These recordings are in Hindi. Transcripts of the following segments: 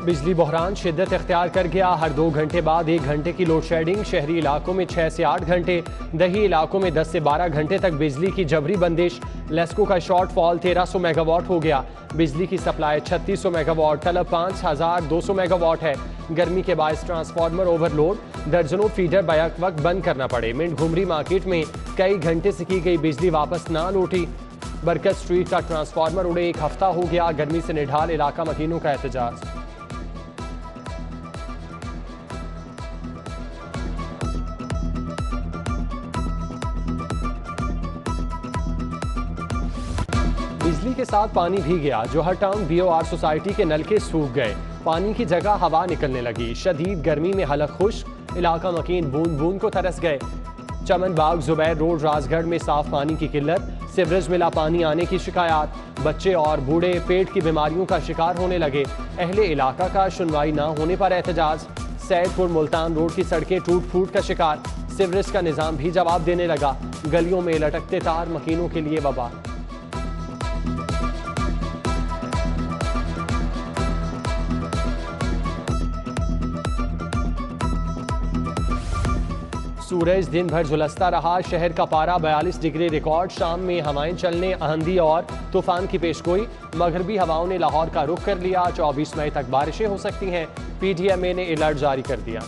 बिजली बहरान शिद्दत इख्तियार कर गया। हर 2 घंटे बाद 1 घंटे की लोड शेडिंग। शहरी इलाकों में 6 से 8 घंटे, दही इलाकों में 10 से 12 घंटे तक बिजली की जबरी बंदिश। लेस्को का शॉर्टफॉल 1300 मेगावाट हो गया। बिजली की सप्लाई 3600 मेगावाट, तलब 5200 मेगावाट है। गर्मी के बायस ट्रांसफार्मर ओवरलोड, दर्जनों फीडर बैक वक्त बंद करना पड़े। मिंट घुमरी मार्केट में कई घंटे से की गई बिजली वापस ना लौटी। बरकत स्ट्रीट का ट्रांसफार्मर उड़े 1 हफ्ता हो गया। गर्मी से निढाल इलाका मकीनों का एहतजाज। बिजली के साथ पानी भी गया। जौहर टाउन BOR सोसाइटी के नलके सूख गए। पानी की जगह हवा निकलने लगी। शदीद गर्मी में हलक खुश्क, इलाका मकीन बूंद बूंद को तरस गए। चमन बाग जुबैर रोड राजगढ़ में साफ पानी की किल्लत, सीवरेज मिला पानी आने की शिकायत। बच्चे और बूढ़े पेट की बीमारियों का शिकार होने लगे। अहले इलाका का सुनवाई ना होने पर एहतजाज। सैदपुर मुल्तान रोड की सड़कें टूट फूट का शिकार। सीवरेज का निजाम भी जवाब देने लगा। गलियों में लटकते तार मकीनों के लिए वबा। सूरज दिन भर झुलसता रहा। शहर का पारा 42 डिग्री रिकॉर्ड। शाम में हवाएं चलने, आंधी और तूफान की पेशगोई। मगरबी हवाओं ने लाहौर का रुख कर लिया। 24 मई तक बारिशें हो सकती हैं। PDMA ने अलर्ट जारी कर दिया।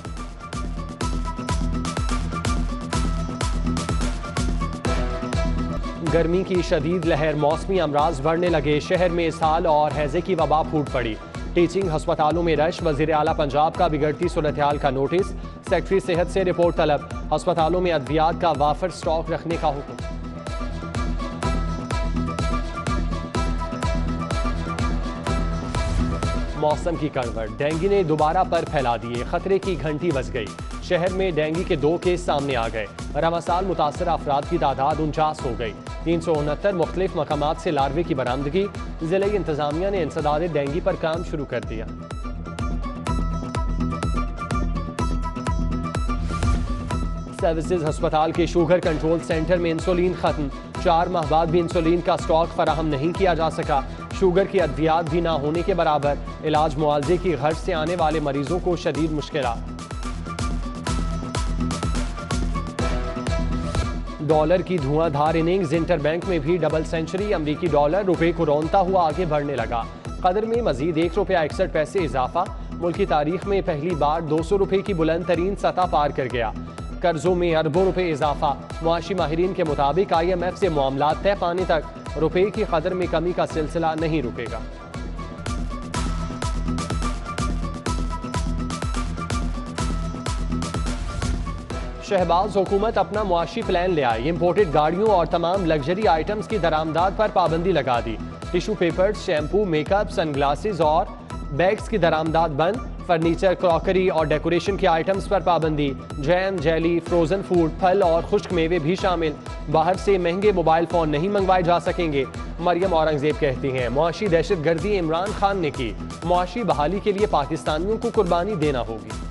गर्मी की शदीद लहर, मौसमी अमराज बढ़ने लगे। शहर में इसहाल और हैजे की वबा फूट पड़ी। टीचिंग अस्पतालों में रश। वजीर आला पंजाब का बिगड़ती सूरत हाल का नोटिस। सेक्रेटरी सेहत से रिपोर्ट तलब। अस्पतालों में अद्वियात का वाफर स्टॉक रखने का हुक्म। मौसम की करवट, डेंगू ने दोबारा पर फैला दिए। खतरे की घंटी बज गई। शहर में डेंगू के 2 केस सामने आ गए। रमासाल मुतासर अफराद की तादाद 49 हो गई। 369 मुख्तलिफ मकामात से लार्वे की बरामदगी। जिले इंतजामिया ने इंसदाद डेंगू पर काम शुरू कर दिया। सर्विसेज अस्पताल के शुगर कंट्रोल सेंटर में इंसुलिन खत्म। 4 माह बाद भी इंसुलिन का स्टॉक फराहम नहीं किया जा सका। शुगर की अद्वियात भी ना होने के बराबर। इलाज मुआवजे की गर्ज से आने वाले मरीजों को शदीद मुश्किलात। डॉलर की धुआंधार इनिंग्स। इंटरबैंक में भी डबल सेंचुरी। अमरीकी डॉलर रुपए को रौंदता हुआ आगे बढ़ने लगा। कदर में मजीद ₹1.61 इजाफा। मुल्क की तारीख में पहली बार 200 रुपए की बुलंद तरीन सतह पार कर गया। कर्जों में अरबों रुपए इजाफा। मुआशी माहिरीन के मुताबिक IMF से मामलात तय पाने तक रुपए की कदर में कमी का सिलसिला नहीं रुकेगा। शहबाज हुकूमत अपना मुआशी प्लान ले आई। इम्पोर्टेड गाड़ियों और तमाम लग्जरी आइटम्स की दरामदाद पर पाबंदी लगा दी। Tissue papers, shampoo, makeup, sunglasses और बैग्स की दरामदाद बंद। फर्नीचर, क्रॉकरी और डेकोरेशन के आइटम्स पर पाबंदी। जैम, जेली, फ्रोजन फूड, फल और खुश्क मेवे भी शामिल। बाहर से महंगे मोबाइल फोन नहीं मंगवाए जा सकेंगे। मरियम औरंगजेब कहती हैं, मुआशी दहशतगर्दी इमरान खान ने की। मुआशी बहाली के लिए पाकिस्तानियों को कुर्बानी देना होगी।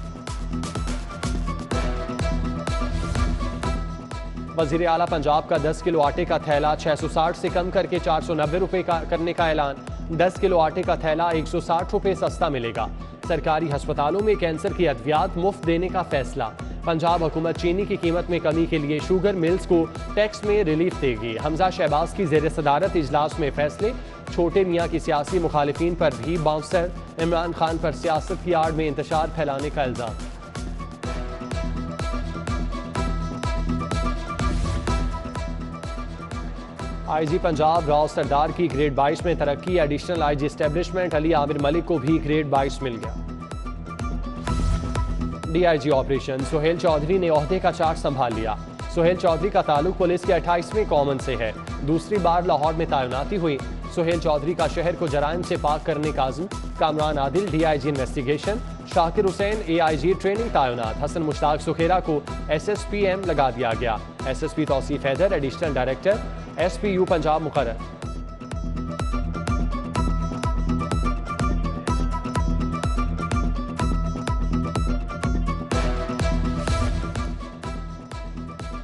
वजीर आला पंजाब का 10 किलो आटे का थैला 660 से कम करके 490 रुपए का करने का ऐलान। 10 किलो आटे का थैला 160 रुपए सस्ता मिलेगा। सरकारी अस्पतालों में कैंसर की अद्वियात मुफ्त देने का फैसला। पंजाब हुकूमत चीनी की कीमत में कमी के लिए शुगर मिल्स को टैक्स में रिलीफ देगी। हमजा शहबाज की ज़ेर सदारत इजलास में फैसले। छोटे मियाँ की सियासी मुखालिफिन पर भी बाउंसर। इमरान खान पर सियासत की आड़ में इंतशार फैलाने का इल्जाम। IG पंजाब राव सरदार की ग्रेड 22 में तरक्की। Additional IG establishment Ali Aamir Malik को भी ग्रेड 22 मिल गया। DIG ऑपरेशन सुहेल चौधरी ने ओहदे का चार्ज संभाल लिया। सुहेल चौधरी का ताल्लुक पुलिस के 28वें कॉमन से है। दूसरी बार लाहौर में तैनाती हुई। सुहेल चौधरी का शहर को जराइम से पाक करने का अज़्म। Kamran Adil DIG investigation. Shakir Hussain AIG training तैनात। हसन मुश्ताक सुखेरा को SSPM लगा दिया गया। SSP Tauseef Haider additional director SPU Punjab मुकर्रर।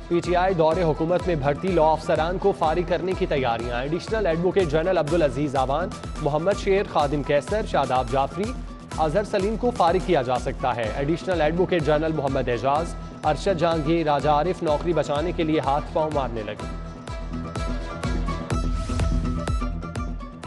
PTI दौरे हुकूमत में भर्ती लॉ अफसरान को फारिग करने की तैयारियां। एडिशनल एडवोकेट जनरल अब्दुल अजीज आवान, मोहम्मद शेर, खादिम कैसर, शादाब जाफरी, अजहर सलीम को फारिग किया जा सकता है। Additional advocate general Mohammad Ejaz, Arshad Jahangir, Raja Arif नौकरी बचाने के लिए हाथ पांव मारने लगे।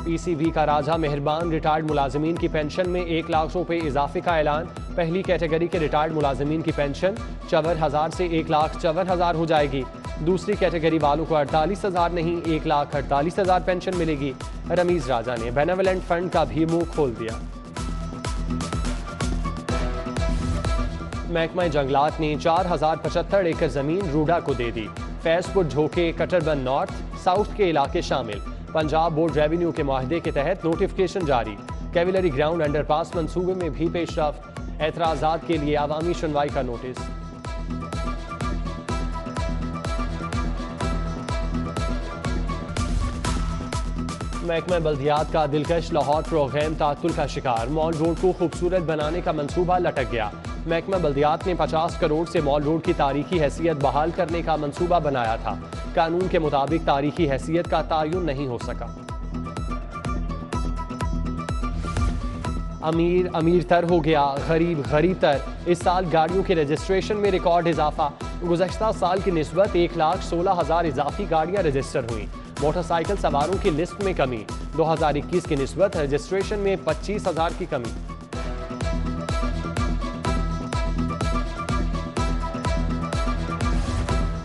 पीसीबी का राजा मेहरबान रिटायर्ड मुलाजमीन की पेंशन में 1 लाख रुपए इजाफे का ऐलान। पहली कैटेगरी के रिटायर्ड मुलाजमीन की पेंशन 54,000 से 1,54,000 हो जाएगी। दूसरी कैटेगरी वालों को 48,000 नहीं 1,48,000 पेंशन मिलेगी। रमीज राजा ने बेनेवलेंट फंड का भी मुंह खोल दिया। महकमा जंगलात ने 4,075 एकड़ जमीन रूडा को दे दी। फैजपुर, झोके, कटरबंद नॉर्थ, साउथ के इलाके शामिल। पंजाब बोर्ड रेवेन्यू के माहदे के तहत नोटिफिकेशन जारी। कैविलरी ग्राउंड अंडरपास मंसूबे में भी पेशरफ। एतराजात के लिए आवामी सुनवाई का नोटिस। महकमा बल्दियात का दिलकश लाहौर प्रोग्राम तातुल का शिकार। मॉल रोड को खूबसूरत बनाने का मंसूबा लटक गया। महकमा बल्दियात ने 50 करोड़ से मॉल रोड की तारीखी हैसियत बहाल करने का मंसूबा बनाया था। कानून के मुताबिक तारीखी हैसियत का तायुन नहीं हो सका। अमीर अमीर तर हो गया, गरीब गरीब तर। इस साल गाड़ियों के रजिस्ट्रेशन में रिकॉर्ड इजाफा। गुज़श्ता साल की निस्बत 1,16,000 इजाफी गाड़ियां रजिस्टर हुई। मोटरसाइकिल सवारों की लिस्ट में कमी। 2021 की निस्बत रजिस्ट्रेशन में 25,000 की कमी।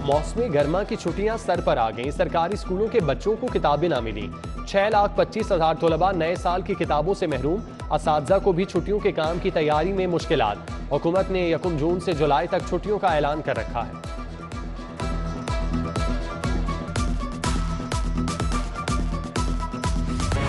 मौसमी गर्मा की छुट्टियां सर पर आ गईं। सरकारी स्कूलों के बच्चों को किताबें ना मिली। 6,25,000 तलबा नए साल की किताबों से महरूम। असातिज़ा को भी छुट्टियों के काम की तैयारी में मुश्किलात। हुकूमत ने 1 जून से जुलाई तक छुट्टियों का ऐलान कर रखा है।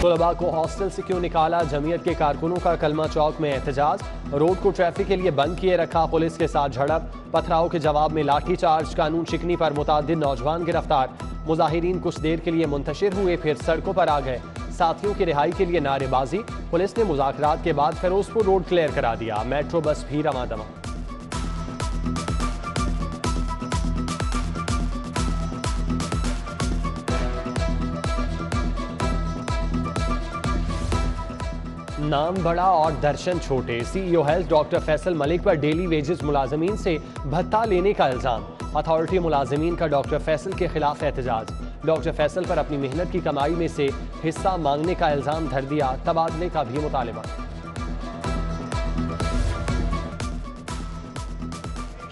तलबा को हॉस्टल से क्यों निकाला? जमीयत के कारकुनों का कलमा चौक में एहतजाज। रोड को ट्रैफिक के लिए बंद किए रखा। पुलिस के साथ झड़प। पथराव के जवाब में लाठीचार्ज। कानून शिकनी पर मुतअद्दिद नौजवान गिरफ्तार। मुजाहिरीन कुछ देर के लिए मुंतशिर हुए, फिर सड़कों पर आ गए। साथियों की रिहाई के लिए नारेबाजी। पुलिस ने मुज़ाकरात के बाद फिरोजपुर रोड क्लियर करा दिया। मेट्रो बस भी रवादमा। नाम बड़ा और दर्शन छोटे। CEO health doctor Faisal Malik पर डेली वेजेस मुलाजमीन से भत्ता लेने का इल्जाम। अथॉरिटी मुलाजमीन का डॉक्टर फैसल के खिलाफ एहतजाज। डॉक्टर फैसल पर अपनी मेहनत की कमाई में से हिस्सा मांगने का इल्जाम धर दिया। तबादले का भी मुतालिबा।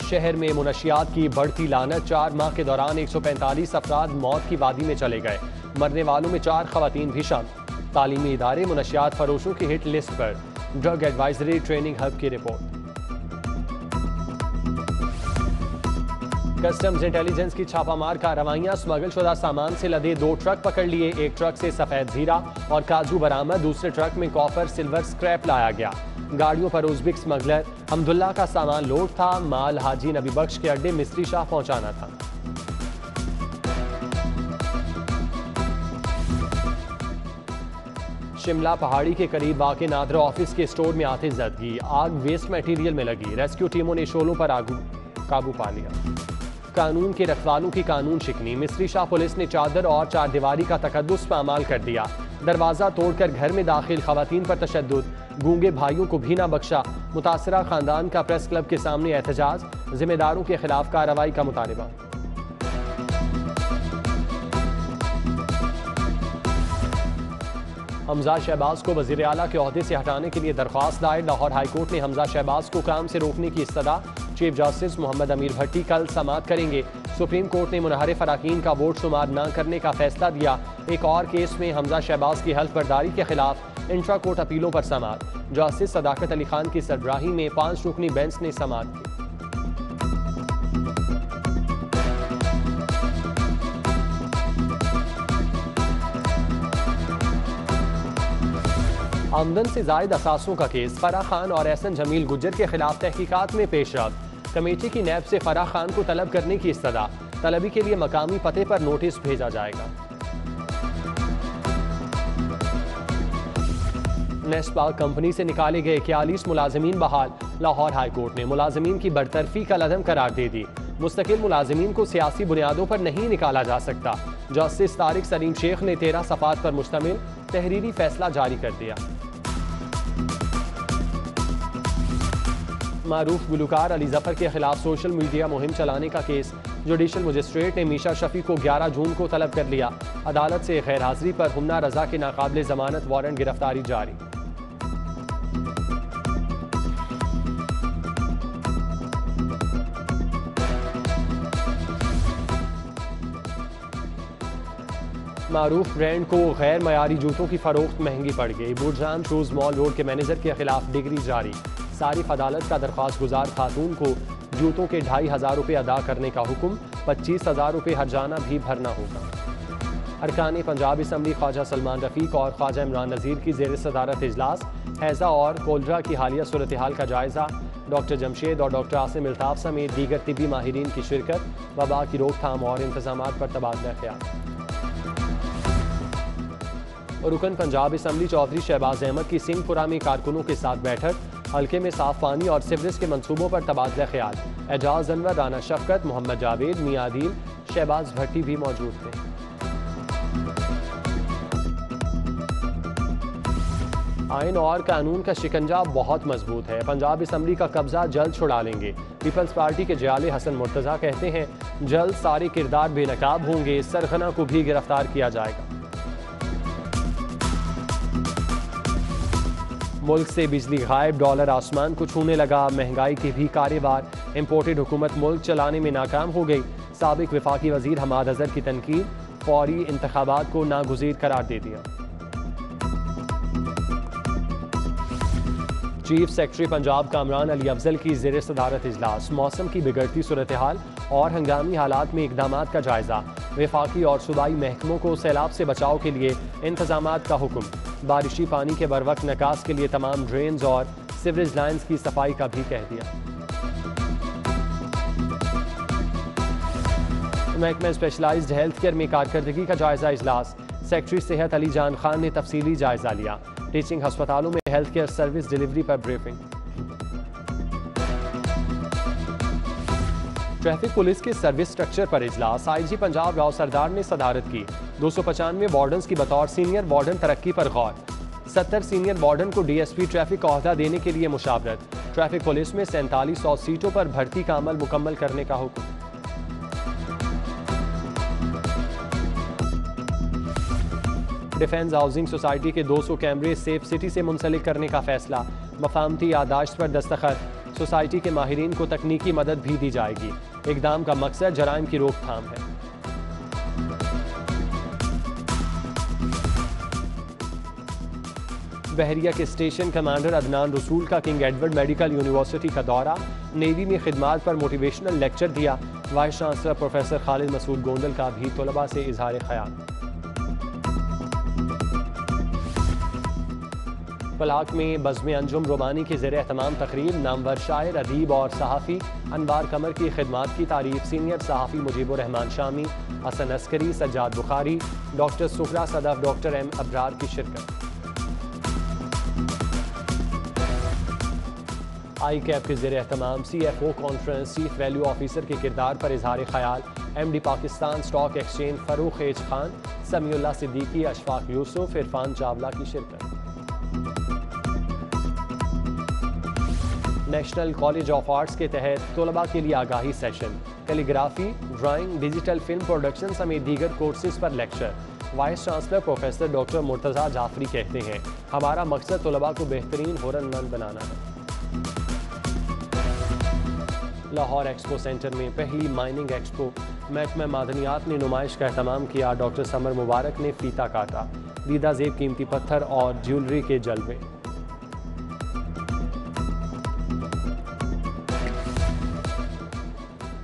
शहर में मुनशियात की बढ़ती लानत। 4 माह के दौरान 145 अफराद मौत की वादी में चले गए। मरने वालों में 4 खवातीन भी शामिल। तालीमी इदारे मुनशियात फरोशों की हिट लिस्ट पर। ड्रग एडवाइजरी ट्रेनिंग हब की रिपोर्ट। कस्टम्स इंटेलिजेंस की छापामार कार्रवाइयां। स्मगल शुदा सामान से लदे 2 ट्रक पकड़ लिए। एक ट्रक से सफेद जीरा और काजू बरामद। दूसरे ट्रक में कॉपर सिल्वर स्क्रैप लाया गया। गाड़ियों पर उज़्बेक स्मगलर हमदुल्ला का सामान लोड था। माल हाजी नबी बख्श के अड्डे मिस्त्री शाह पहुंचाना था। शिमला पहाड़ी के करीब वाक़े नादरा ऑफिस के स्टोर में आतिशज़दगी। आग वेस्ट मटेरियल में लगी। रेस्क्यू टीमों ने शोलों पर काबू पा लिया। कानून के रखवालों की कानून शिकनी। मिस्त्री शाह पुलिस ने चादर और चारदीवारी का तकद्दुस पामाल कर दिया। दरवाजा तोड़कर घर में दाखिल खवातीन पर तशद्दुद। गूंगे भाइयों को भी ना बख्शा। मुतासरा खानदान का प्रेस क्लब के सामने एहतजाज। जिम्मेदारों के खिलाफ कार्रवाई का मुतालबा। हमजा शहबाज को वज़ीर आला के ओहदे से हटाने के लिए दरख्वास्त दायर। लाहौर हाईकोर्ट ने हमजा शहबाज को काम से रोकने की इस्तदा। चीफ जस्टिस मोहम्मद अमीर भट्टी कल समाअत करेंगे। सुप्रीम कोर्ट ने मुनहरिफ अराकीन का वोट शुमार न करने का फैसला दिया। एक और केस में हमजा शहबाज की हल्फ बर्दारी के खिलाफ इंट्रा कोर्ट अपीलों पर समाअत। जस्टिस सदाकत अली खान की सरबराही में 5 रुकनी बेंच ने समाअत की। आमदन से जायद असासों का केस। फराह खान और एहसन जमील गुज्जर के खिलाफ तहकीकात में पेशरफ्त। कमेटी की नैब से फराह खान को तलब करने की इस्तदा। तलबी के लिए मकामी पते पर नोटिस भेजा जाएगा। नेस्ट पार्क कंपनी से निकाले गए 41 मुलाजमीन बहाल। लाहौर हाईकोर्ट ने मुलाजमीन की बरतरफी का लदम करार दे दी। मुस्तकिल मुलाजमीन को सियासी बुनियादों पर नहीं निकाला जा सकता। जस्टिस तारिक सलीम शेख ने 13 सफ़ात पर मुश्तमिल तहरीरी फैसला जारी कर दिया। मारूफ गुलकार अली जफर के खिलाफ सोशल मीडिया मुहिम चलाने का केस। जुडिशल मजिस्ट्रेट ने मीशा शफी को 11 जून को तलब कर लिया। अदालत से गैर हाजिरी पर हुम्ना रजा की नाकाबिले जमानत वारंट गिरफ्तारी जारी। मारूफ ब्रांड को गैर मयारी जूतों की फरोख्त महंगी पड़ गई। बूटजान शूज मॉल रोड के मैनेजर के खिलाफ डिग्री जारी। सारिफ अदालत का दरख्वास्त गुजार खातून को जूतों के 2500 रुपये अदा करने का हुक्म। 25,000 रुपये हर्जाना भी भरना होगा। अरकान पंजाब असम्बली ख्वाजा सलमान रफीक और ख्वाजा इमरान नज़ीर की ज़ेर सदारत इजलास। हैज़ा और कोलरा की हालिया सूरत हाल का जायज़ा। डॉक्टर जमशेद और डॉक्टर आसिम अल्ताफ़ समेत दीगर तिबी माहिरीन की शिरकत। वबा की रोकथाम और इंतजामात पर तबादला ख्याल। रुकन पंजाब असम्बली चौधरी शहबाज अहमद की सिंहपुरा में कारकुनों के साथ बैठक। हल्के में साफ पानी और सिवरेज के मंसूबों पर तबादला ख्याल। एजाज अनवर, राना शफकत, मोहम्मद जावेद, मियां आदिल, शहबाज भट्टी भी मौजूद थे। आइन और कानून का शिकंजा बहुत मजबूत है। पंजाब असम्बली का कब्जा जल्द छुड़ा लेंगे। पीपल्स पार्टी के जयाले हसन मुर्तजा कहते हैं जल्द सारे किरदार बेनकाब होंगे। सरगना को भी गिरफ्तार किया जाएगा। मुल्क से बिजली गायब, डॉलर आसमान को छूने लगा। महंगाई की भी कारेवार। इम्पोर्टेड हुकूमत मुल्क चलाने में नाकाम हो गई। साबिक वफाकी वजीर हमाद अजहर की तनकीद। फौरी इंतखाबात को नागुज़ीर करार दे दिया। चीफ सेक्रेटरी पंजाब कामरान अली अफजल की ज़ेर सदारत इजलास। मौसम की बिगड़ती सूरत हाल और हंगामी हालात में इकदामात का जायजा। वफाकी और सूबाई महकमों को सैलाब से बचाव के लिए इंतजामात का हुक्म। बारिशी पानी के बरवक्त निकास के लिए तमाम ड्रेन्स और सीवरेज लाइन्स की सफाई का भी कह दिया। महकमा स्पेशलाइज्ड हेल्थ केयर में कारकर्दगी का जायजा इजलास। सेक्रेटरी सेहत अली जान खान ने तफसीली जायजा लिया। टीचिंग अस्पतालों में हेल्थ केयर सर्विस डिलीवरी पर ब्रीफिंग। ट्रैफिक पुलिस के सर्विस स्ट्रक्चर पर इजलास। आईजी पंजाब राव सरदार ने सदारत की। 295 वार्डन्स की बतौर सीनियर वार्डन तरक्की पर गौर। 70 सीनियर वार्डन को डीएसपी ट्रैफिक का ओहदा देने के लिए मुशावरत। ट्रैफिक पुलिस में 4700 सीटों पर भर्ती का अमल मुकम्मल करने का हुक्म। डिफेंस हाउसिंग सोसाइटी के 200 कैमरे सेफ सिटी से मुंसलिक करने का फैसला। मफामती यादाश्त पर दस्तखत। सोसाइटी के माहिरीन को तकनीकी मदद भी दी जाएगी। इकदाम का मकसद जराइम की रोकथाम है। बहरिया के स्टेशन कमांडर अदनान रसूल का किंग एडवर्ड मेडिकल यूनिवर्सिटी का दौरा। नेवी में खिदमात पर मोटिवेशनल लेक्चर दिया। Vice chancellor professor Khalid Masood Gondal का भी तलबा से इजहार ख्याल। पलाक में बज़्म अंजुम रोमानी के ज़ेर एहतमाम तकरीब। नामवर शायर, अदीब और सहाफ़ी अनवार कमर की खिदमात की तारीफ। सीनियर सहाफ़ी Mujibur Rahman Shami, Hassan Askari, Sajjad Bukhari, doctor Suhra Sadaf, doctor M Abrar की शिरकत। आई कैप के ज़ेर एहतमाम CFO conference. Chief value officer के किरदार पर इजहार ख्याल। MD Pakistan stock exchange Farrukh H Khan, Samiullah Siddiqui, Ashfaq Yousuf, Irfan Chawla की शिरकत। नेशनल कॉलेज ऑफ आर्ट्स के तहत तलबा के लिए आगाही session. Calligraphy, drawing, digital film production समेत दीगर कोर्सेज पर lecture. Vice chancellor professor doctor Murtaza Jafri कहते हैं हमारा मकसद तलबा को बेहतरीन हुनरमंद बनाना है। लाहौर एक्सपो सेंटर में पहली माइनिंग एक्सपो। महकमा मादनियात ने नुमाइश का एहतमाम किया। डॉक्टर समर मुबारक ने फीता काटा। दीदा जेब कीमती पत्थर और ज्वेलरी के जलवे।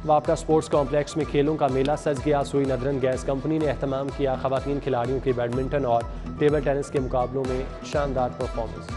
वापटा स्पोर्ट्स कॉम्प्लेक्स में खेलों का मेला सज गया। सुई नदरन गैस कंपनी ने एहतमाम किया। खवातीन खिलाड़ियों के बैडमिंटन और टेबल टेनिस के मुकाबलों में शानदार परफॉर्मेंस।